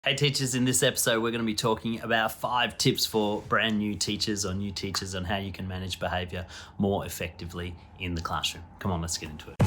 Hey teachers, in this episode we're going to be talking about 5 tips for brand new teachers or new teachers on how you can manage behaviour more effectively in the classroom. Come on, let's get into it.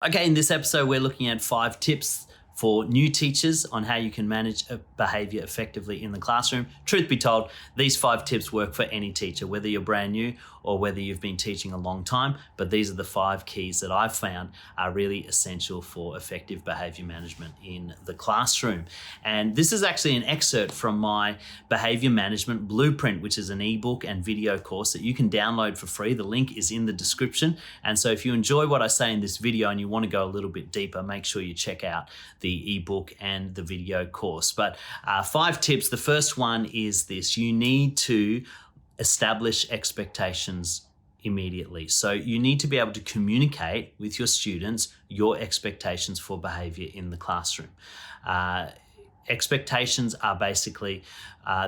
Okay, in this episode we're looking at 5 tips for new teachers on how you can manage behaviour effectively in the classroom. Truth be told, these 5 tips work for any teacher, whether you're brand new or whether you've been teaching a long time, but these are the 5 keys that I've found are really essential for effective behaviour management in the classroom. And this is actually an excerpt from my Behaviour Management Blueprint, which is an ebook and video course that you can download for free. The link is in the description. And so if you enjoy what I say in this video and you want to go a little bit deeper, make sure you check out the ebook and the video course. But 5 tips. The first one is this: you need to establish expectations immediately. So you need to be able to communicate with your students your expectations for behavior in the classroom. Expectations are basically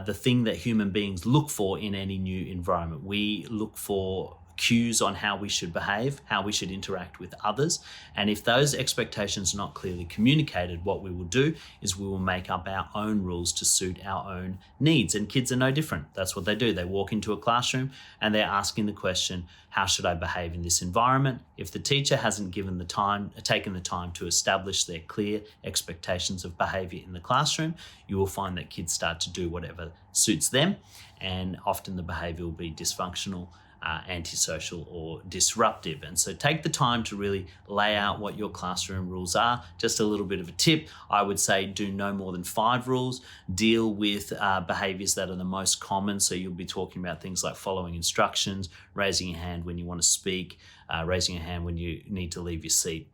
the thing that human beings look for in any new environment. We look for cues on how we should behave, how we should interact with others. And if those expectations are not clearly communicated, what we will do is we will make up our own rules to suit our own needs. And kids are no different. That's what they do. They walk into a classroom and they're asking the question, how should I behave in this environment? If the teacher hasn't taken the time to establish their clear expectations of behavior in the classroom, you will find that kids start to do whatever suits them. And often the behavior will be dysfunctional, antisocial or disruptive. And so take the time to really lay out what your classroom rules are. Just a little bit of a tip, I would say do no more than 5 rules. Deal with behaviors that are the most common. So you'll be talking about things like following instructions, raising your hand when you want to speak, raising your hand when you need to leave your seat.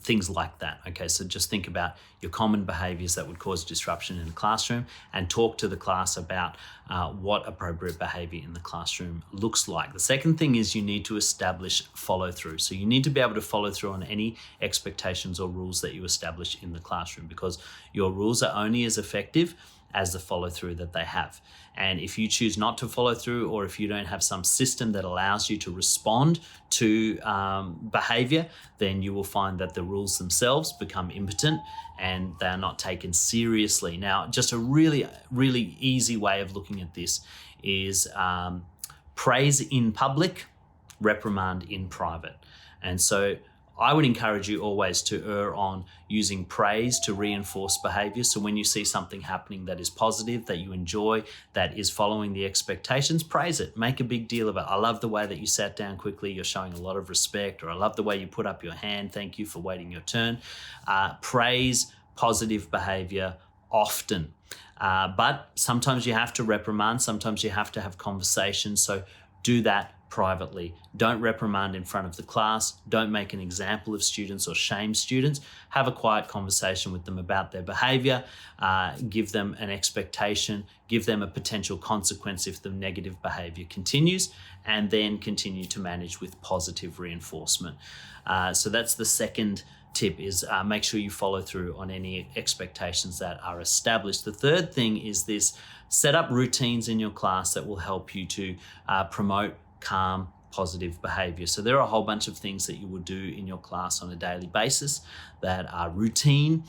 Things like that. Okay, so just think about your common behaviors that would cause disruption in the classroom and talk to the class about what appropriate behavior in the classroom looks like. The second thing is you need to establish follow through. So you need to be able to follow through on any expectations or rules that you establish in the classroom, because your rules are only as effective as the follow through that they have. And if you choose not to follow through, or if you don't have some system that allows you to respond to behavior, then you will find that the rules themselves become impotent and they're not taken seriously. Now, just a really, really easy way of looking at this is praise in public, reprimand in private. And so I would encourage you always to err on using praise to reinforce behavior. So when you see something happening that is positive, that you enjoy, that is following the expectations, praise it. Make a big deal about it. I love the way that you sat down quickly. You're showing a lot of respect. Or I love the way you put up your hand. Thank you for waiting your turn. Praise positive behavior often. But sometimes you have to reprimand. Sometimes you have to have conversations. So do that privately. Don't reprimand in front of the class. Don't make an example of students or shame students. Have a quiet conversation with them about their behavior. Give them an expectation. Give them a potential consequence if the negative behavior continues, and then continue to manage with positive reinforcement. So that's the second tip, is make sure you follow through on any expectations that are established. The third thing is this: set up routines in your class that will help you to promote calm, positive behavior. So there are a whole bunch of things that you will do in your class on a daily basis that are routine,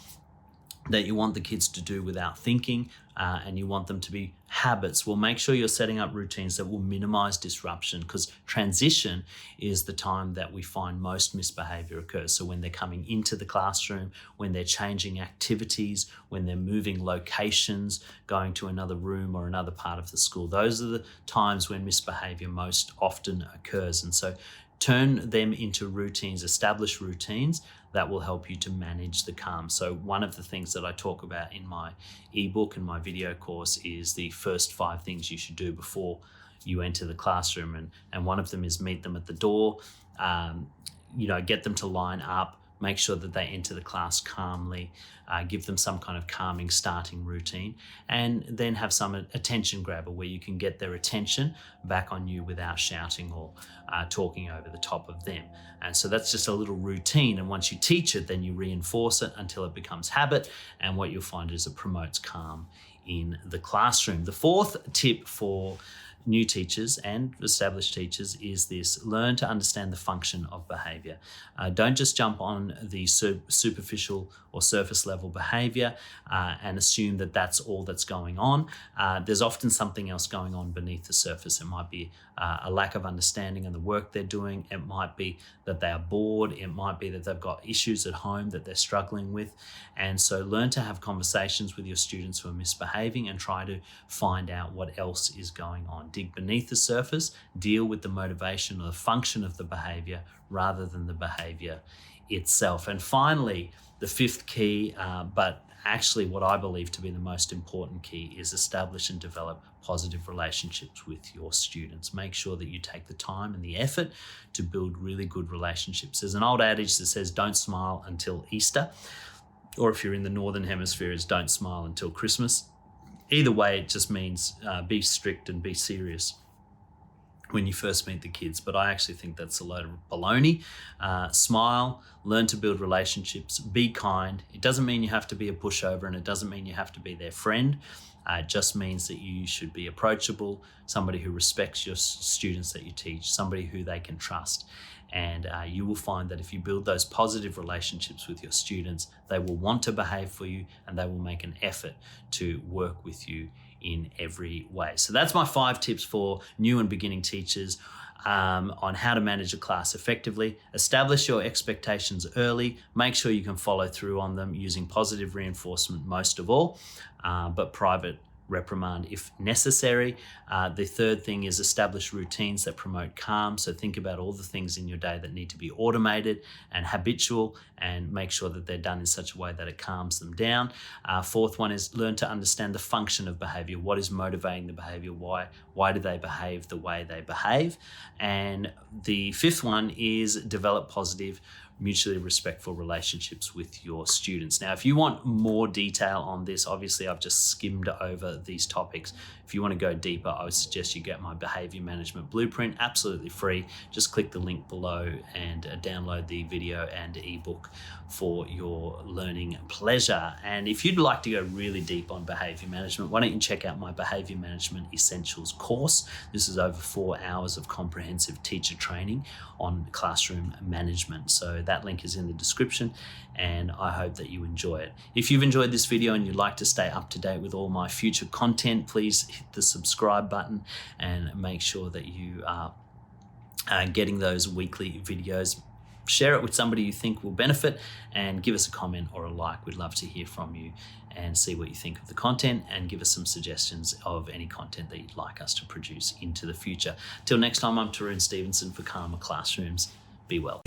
that you want the kids to do without thinking, and you want them to be habits. Well, make sure you're setting up routines that will minimize disruption, because transition is the time that we find most misbehavior occurs. So when they're coming into the classroom, when they're changing activities, when they're moving locations, going to another room or another part of the school, those are the times when misbehavior most often occurs. And so turn them into routines, establish routines that will help you to manage the calm. So one of the things that I talk about in my ebook and my video course is the first 5 things you should do before you enter the classroom. And one of them is meet them at the door, get them to line up, make sure that they enter the class calmly, give them some kind of calming starting routine, and then have some attention grabber where you can get their attention back on you without shouting or talking over the top of them. And so that's just a little routine. And once you teach it, then you reinforce it until it becomes habit. And what you'll find is it promotes calm in the classroom. The fourth tip for new teachers and established teachers is this: learn to understand the function of behavior. Don't just jump on the superficial or surface level behavior and assume that that's all that's going on. There's often something else going on beneath the surface. It might be a lack of understanding of the work they're doing. It might be that they are bored. It might be that they've got issues at home that they're struggling with. And so learn to have conversations with your students who are misbehaving and try to find out what else is going on. Dig beneath the surface, deal with the motivation or the function of the behavior rather than the behavior itself. And finally, the fifth key, but actually what I believe to be the most important key, is establish and develop positive relationships with your students. Make sure that you take the time and the effort to build really good relationships. There's an old adage that says, don't smile until Easter. Or if you're in the Northern Hemisphere, it's don't smile until Christmas. Either way, it just means be strict and be serious when you first meet the kids. But I actually think that's a load of baloney. Smile, learn to build relationships, be kind. It doesn't mean you have to be a pushover, and it doesn't mean you have to be their friend. It just means that you should be approachable, somebody who respects your students that you teach, somebody who they can trust. And you will find that if you build those positive relationships with your students, they will want to behave for you and they will make an effort to work with you in every way. So that's my 5 tips for new and beginning teachers on how to manage a class effectively. Establish your expectations early. Make sure you can follow through on them using positive reinforcement most of all, but private reprimand if necessary. The third thing is establish routines that promote calm. So think about all the things in your day that need to be automated and habitual, and make sure that they're done in such a way that it calms them down. Fourth one is learn to understand the function of behavior. What is motivating the behavior? Why do they behave the way they behave? And the fifth one is develop positive, mutually respectful relationships with your students. Now, if you want more detail on this, obviously I've just skimmed over these topics. If you want to go deeper, I would suggest you get my behavior management blueprint, absolutely free. Just click the link below and download the video and ebook for your learning pleasure. And if you'd like to go really deep on behavior management, why don't you check out my Behavior Management Essentials course. This is over 4 hours of comprehensive teacher training on classroom management. So that link is in the description, and I hope that you enjoy it. If you've enjoyed this video and you'd like to stay up to date with all my future content, please hit the subscribe button and make sure that you are getting those weekly videos. Share it with somebody you think will benefit, and give us a comment or a like. We'd love to hear from you and see what you think of the content, and give us some suggestions of any content that you'd like us to produce into the future. Till next time, I'm Tarun Stevenson for Calmer Classrooms. Be well.